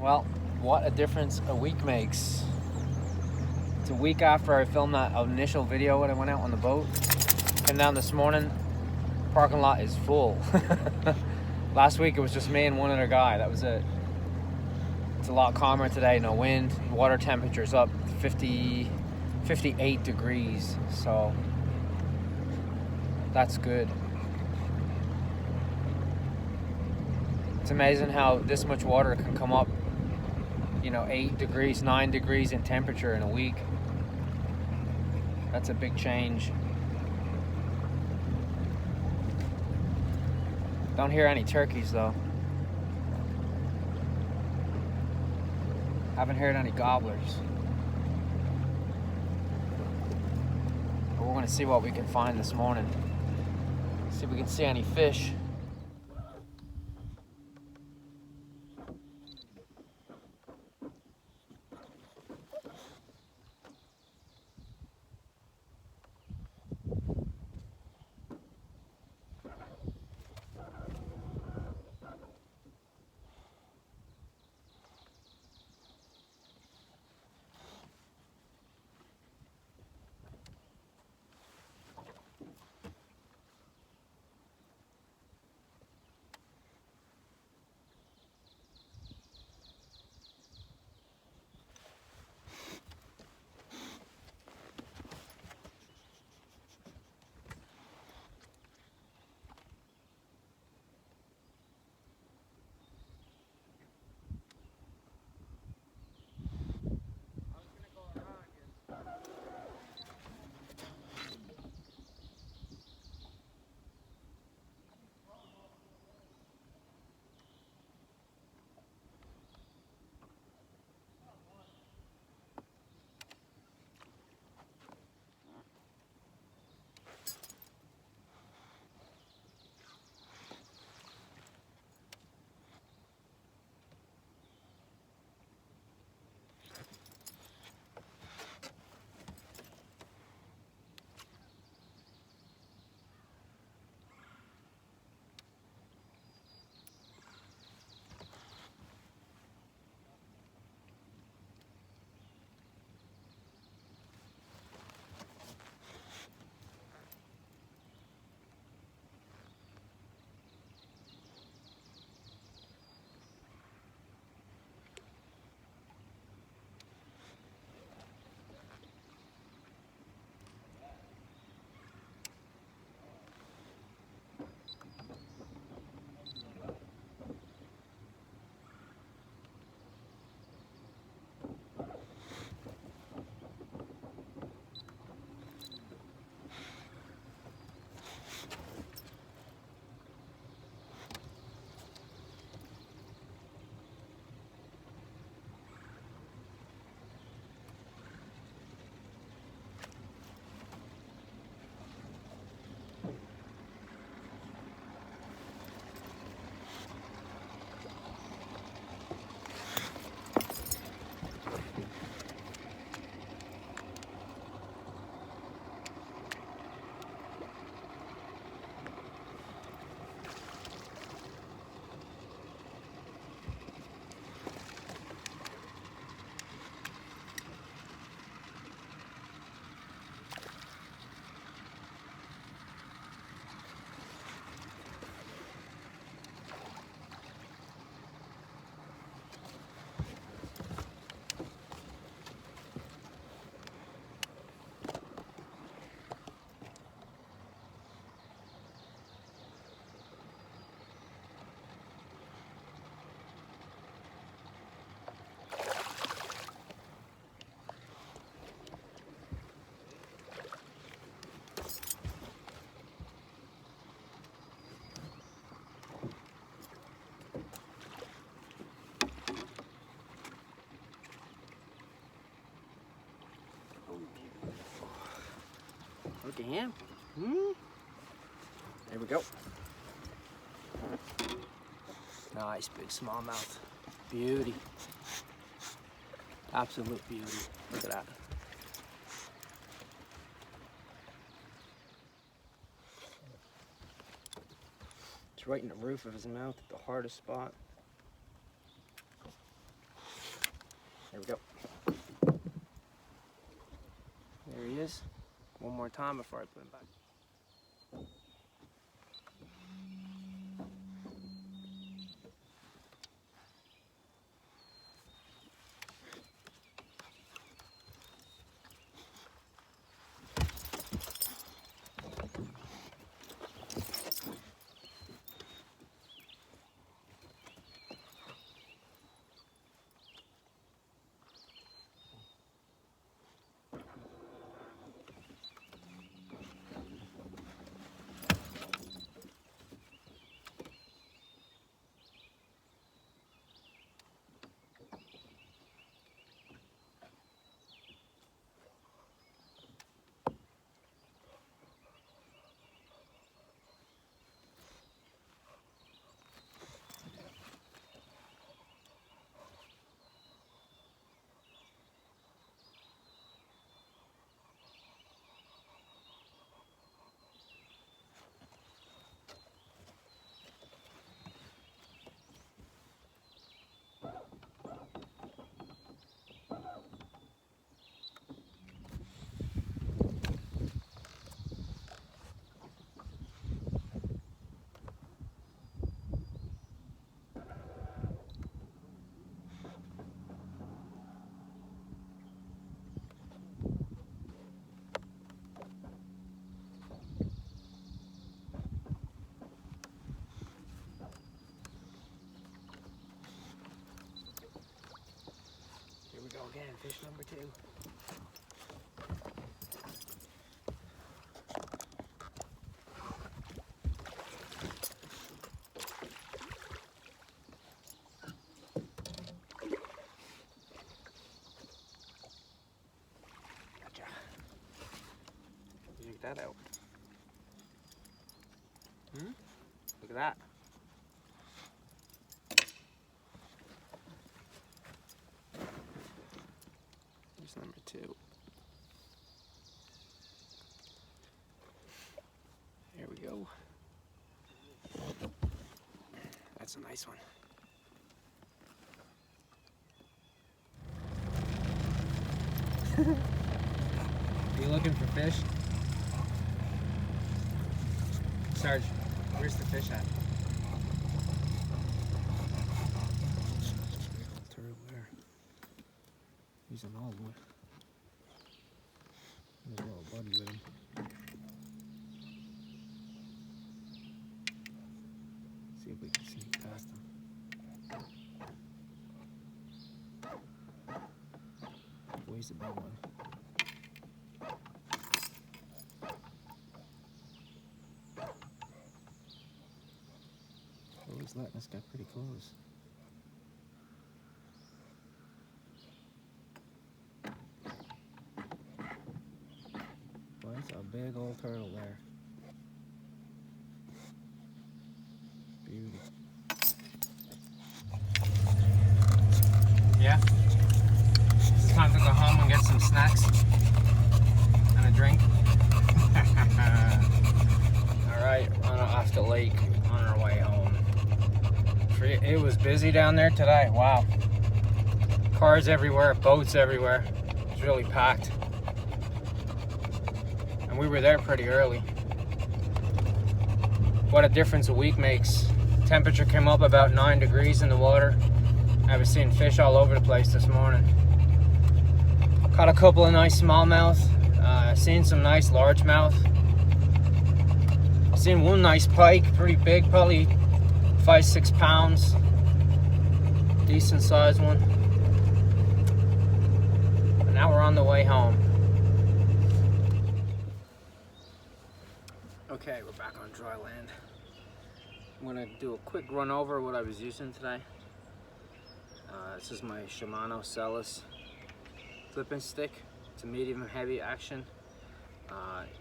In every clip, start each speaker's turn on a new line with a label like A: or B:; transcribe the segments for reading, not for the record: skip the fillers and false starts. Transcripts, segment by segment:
A: Well, what a difference a week makes. It's a week after I filmed that initial video when I went out on the boat. Came down this morning, parking lot is full. Last week it was just me and one other guy, that was it. It's a lot calmer today, no wind, water temperature's up 58 degrees, so that's good. It's amazing how this much water can come up, 8 degrees, 9 degrees in temperature in a week. That's a big change. Don't hear any turkeys though. Haven't heard any gobblers. But we're gonna see what we can find this morning. See if we can see any fish. Look at him. There we go. Nice big smallmouth. Beauty. Absolute beauty. Look at that. It's right in the roof of his mouth at the hardest spot. we go. There he is. One more time before I put him back. Here we go again, fish number 2. Gotcha. Check that out. Look at that. Here's number 2. There we go. That's a nice one. Are you looking for fish? Sarge, where's the fish at? Turtle there. He's an old one. There's a little buddy with him. See if we can sneak past him. Oh, he's a big one. Oh, he's letting us get pretty close. Well, it's a big old turtle there. Beauty. Yeah? It's time to go home and get some snacks and a drink. Alright, on off the lake on our way home. It was busy down there today, wow. Cars everywhere, boats everywhere. It was really packed. And we were there pretty early. What a difference a week makes. Temperature came up about 9 degrees in the water. I was seeing fish all over the place this morning. Caught a couple of nice smallmouth. Seen some nice largemouth. Seen one nice pike, pretty big, probably 5-6 pounds. Decent sized one. And now we're on the way home. Okay, we're back on dry land. I'm gonna do a quick run over what I was using today. This is my Shimano Celis flipping stick. It's a medium heavy action.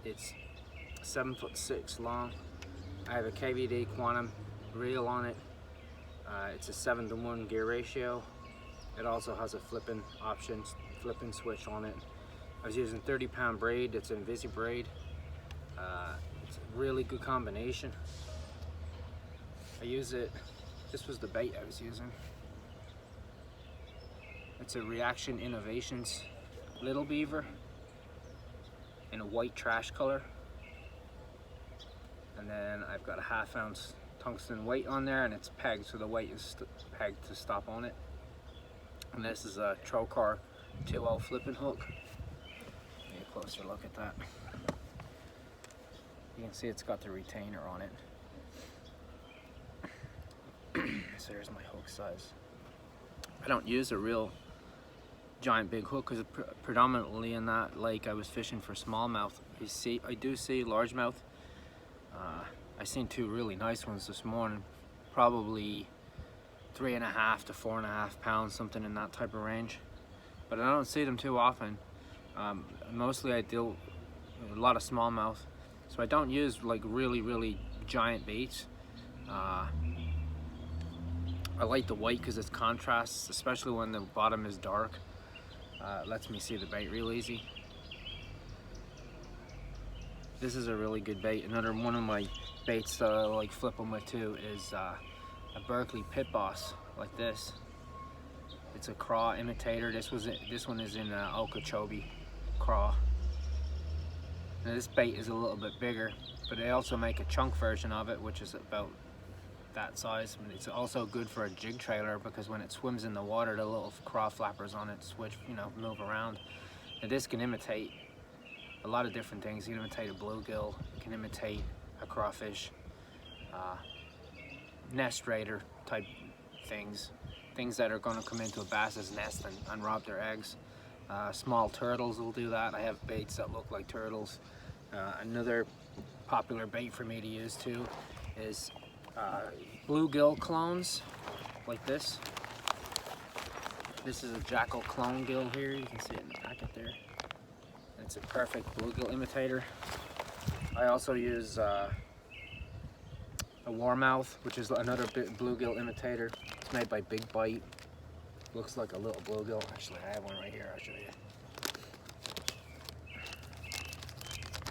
A: It's 7'6" long. I have a KVD Quantum reel on it. It's a 7-to-1 gear ratio. It also has a flipping option, flipping switch on it. I was using 30-pound braid. It's an Invisi braid. It's a really good combination. I use it. This was the bait I was using. It's a Reaction Innovations little beaver in a white trash color. And then I've got a 1/2 ounce tungsten weight on there, and it's pegged, so the weight is pegged to stop on it. And this is a Trocar 2.0 flipping hook. Give me a closer look at that. You can see it's got the retainer on it. So there's my hook size. I don't use a real giant big hook because predominantly in that lake I was fishing for smallmouth. I do see largemouth. I seen 2 really nice ones this morning, probably 3.5 to 4.5 pounds, something in that type of range. But I don't see them too often. Mostly I deal with a lot of smallmouth, so I don't use like really giant baits. I like the white because it's contrasts, especially when the bottom is dark. It lets me see the bait real easy. This is a really good bait. Another one of my baits that I like flipping with too is a Berkeley Pit Boss, like this. It's a craw imitator. This one is in Okeechobee craw. Now this bait is a little bit bigger, but they also make a chunk version of it, which is about that size. And it's also good for a jig trailer because when it swims in the water, the little craw flappers on it switch, move around. And this can imitate a lot of different things. You can imitate a bluegill, you can imitate a crawfish, nest raider type things that are going to come into a bass's nest and rob their eggs. Small turtles will do that. I have baits that look like turtles. Another popular bait for me to use too is bluegill clones, like this. This is a jackal clone gill here. You can see it in the packet there. It's a perfect bluegill imitator. I also use a warmouth, which is another bluegill imitator. It's made by Big Bite. Looks like a little bluegill. Actually, I have one right here. I'll show you.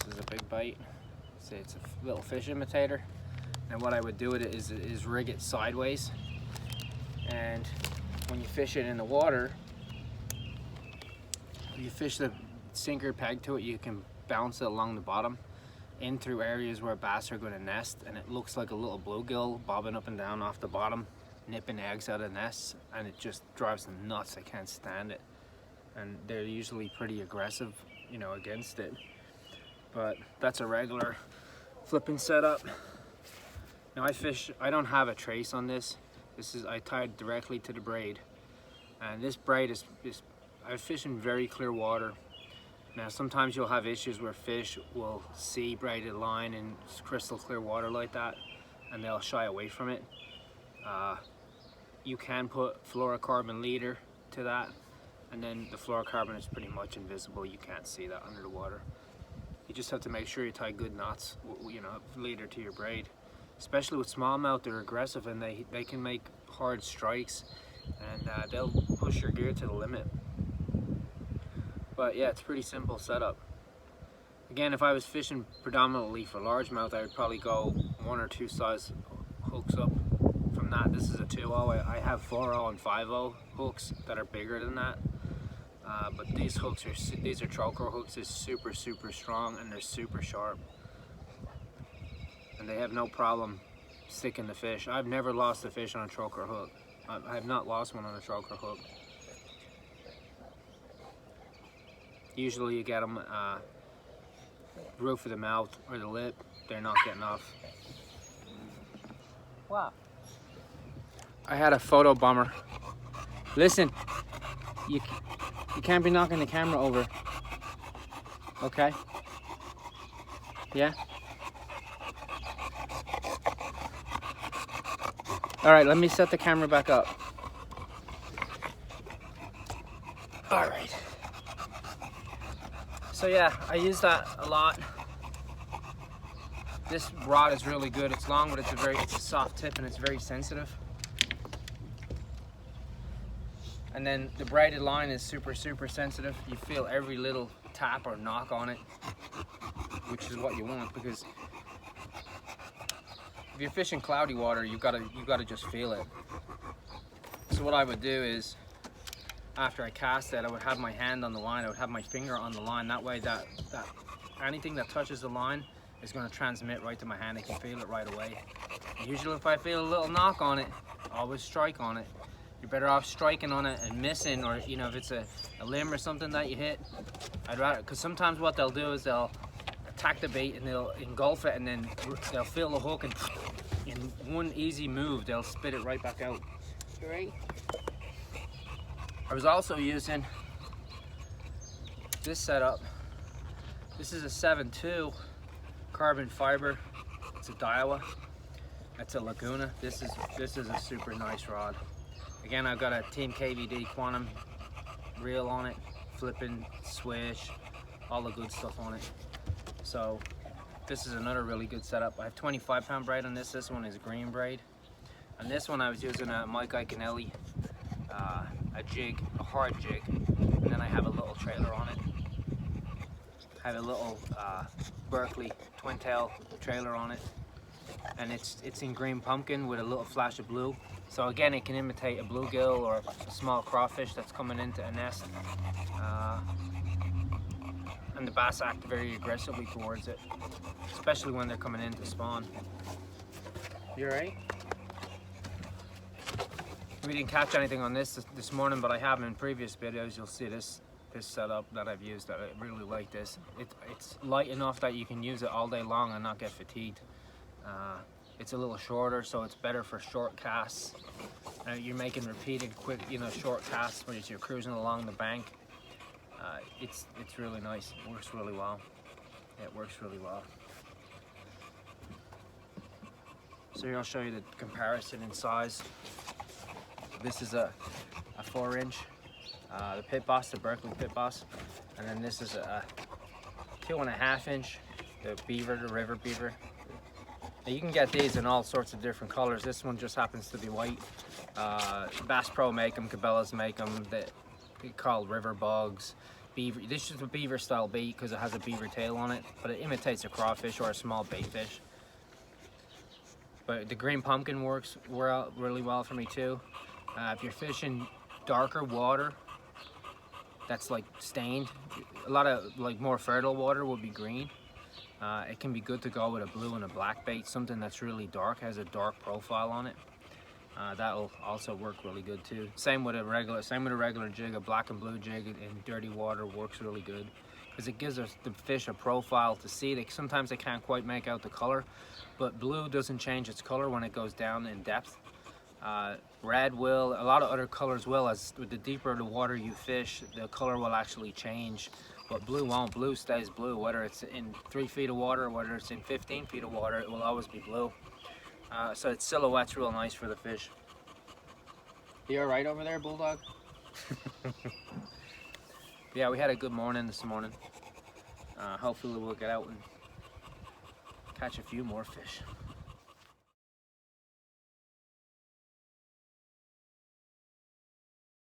A: This is a Big Bite. See, it's a little fish imitator. And what I would do with it is rig it sideways. And when you fish it in the water, you fish the sinker peg to it, you can bounce it along the bottom in through areas where bass are going to nest, and it looks like a little bluegill bobbing up and down off the bottom, nipping eggs out of nests, and it just drives them nuts. They can't stand it, and they're usually pretty aggressive, against it. But that's a regular flipping setup. Now I don't have a trace on this. I tied directly to the braid, and this braid is I fish in very clear water. Now sometimes you'll have issues where fish will see braided line in crystal clear water like that, and they'll shy away from it. You can put fluorocarbon leader to that, and then the fluorocarbon is pretty much invisible. You can't see that under the water. You just have to make sure you tie good knots, leader to your braid. Especially with smallmouth, they're aggressive and they can make hard strikes, and they'll push your gear to the limit. But yeah, it's a pretty simple setup. Again, if I was fishing predominantly for largemouth, I would probably go 1 or 2 size hooks up from that. This is a 2.0. I have 4.0 and 5.0 hooks that are bigger than that. But these are Trocar hooks. They're super strong, and they're super sharp. And they have no problem sticking the fish. I've never lost a fish on a Trocar hook. I have not lost one on a Trocar hook. Usually you get them roof of the mouth or the lip. They're not getting off. Wow. I had a photo bomber. Listen, you can't be knocking the camera over. Okay? Yeah? All right, let me set the camera back up. All right. So yeah, I use that a lot. This rod is really good. It's long, but it's a soft tip and it's very sensitive. And then the braided line is super sensitive. You feel every little tap or knock on it, which is what you want, because if you're fishing cloudy water, you gotta just feel it. So what I would do is after I cast it, I would have my hand on the line, I would have my finger on the line. That way that anything that touches the line is going to transmit right to my hand. I can feel it right away. Usually if I feel a little knock on it, I always strike on it. You're better off striking on it and missing, or you know, if it's a limb or something that you hit, I'd rather, because sometimes what they'll do is they'll attack the bait and they'll engulf it, and then they'll feel the hook, and in one easy move they'll spit it right back out.
B: Right.
A: I was also using this setup. This is a 7.2 carbon fiber. It's a Daiwa. That's a Laguna. This is a super nice rod. Again, I've got a Team KVD Quantum reel on it, flipping, swish, all the good stuff on it. So this is another really good setup. I have 25-pound braid on this. This one is green braid. And this one I was using a Mike Iaconelli, a jig, a hard jig, and then I have a little trailer on it. I have a little Berkeley twin tail trailer on it, and it's in green pumpkin with a little flash of blue. So again, it can imitate a bluegill or a small crawfish that's coming into a nest. And the bass act very aggressively towards it, especially when they're coming in to spawn. You alright? We didn't catch anything on this morning, but I have in previous videos. You'll see this setup that I've used. I really like this. It's light enough that you can use it all day long and not get fatigued. It's a little shorter, so it's better for short casts. You're making repeated, quick, short casts when you're cruising along the bank. It's really nice. It works really well. It works really well. So here I'll show you the comparison in size. This is a 4-inch, the Pit Boss, the Berkeley Pit Boss, and then this is a 2.5-inch, the Beaver, the River Beaver. Now you can get these in all sorts of different colors. This one just happens to be white. Bass Pro make them, Cabela's make them. They're called River Bugs. Beaver. This is a beaver style bait because it has a beaver tail on it, but it imitates a crawfish or a small bait fish. But the green pumpkin works really well for me too. If you're fishing darker water that's like stained, a lot of like more fertile water would be green. It can be good to go with a blue and a black bait, something that's really dark, has a dark profile on it. That'll also work really good too. Same with a regular jig, a black and blue jig in dirty water works really good because it gives the fish a profile to see. Sometimes they can't quite make out the color, but blue doesn't change its color when it goes down in depth. Red will, a lot of other colors will. As with the deeper the water you fish, the color will actually change, but blue won't. Blue stays blue, whether it's in 3 feet of water or whether it's in 15 feet of water, it will always be blue. So its silhouette's real nice for the fish. You all right over there, Bulldog? Yeah, we had a good morning this morning. Hopefully we'll get out and catch a few more fish.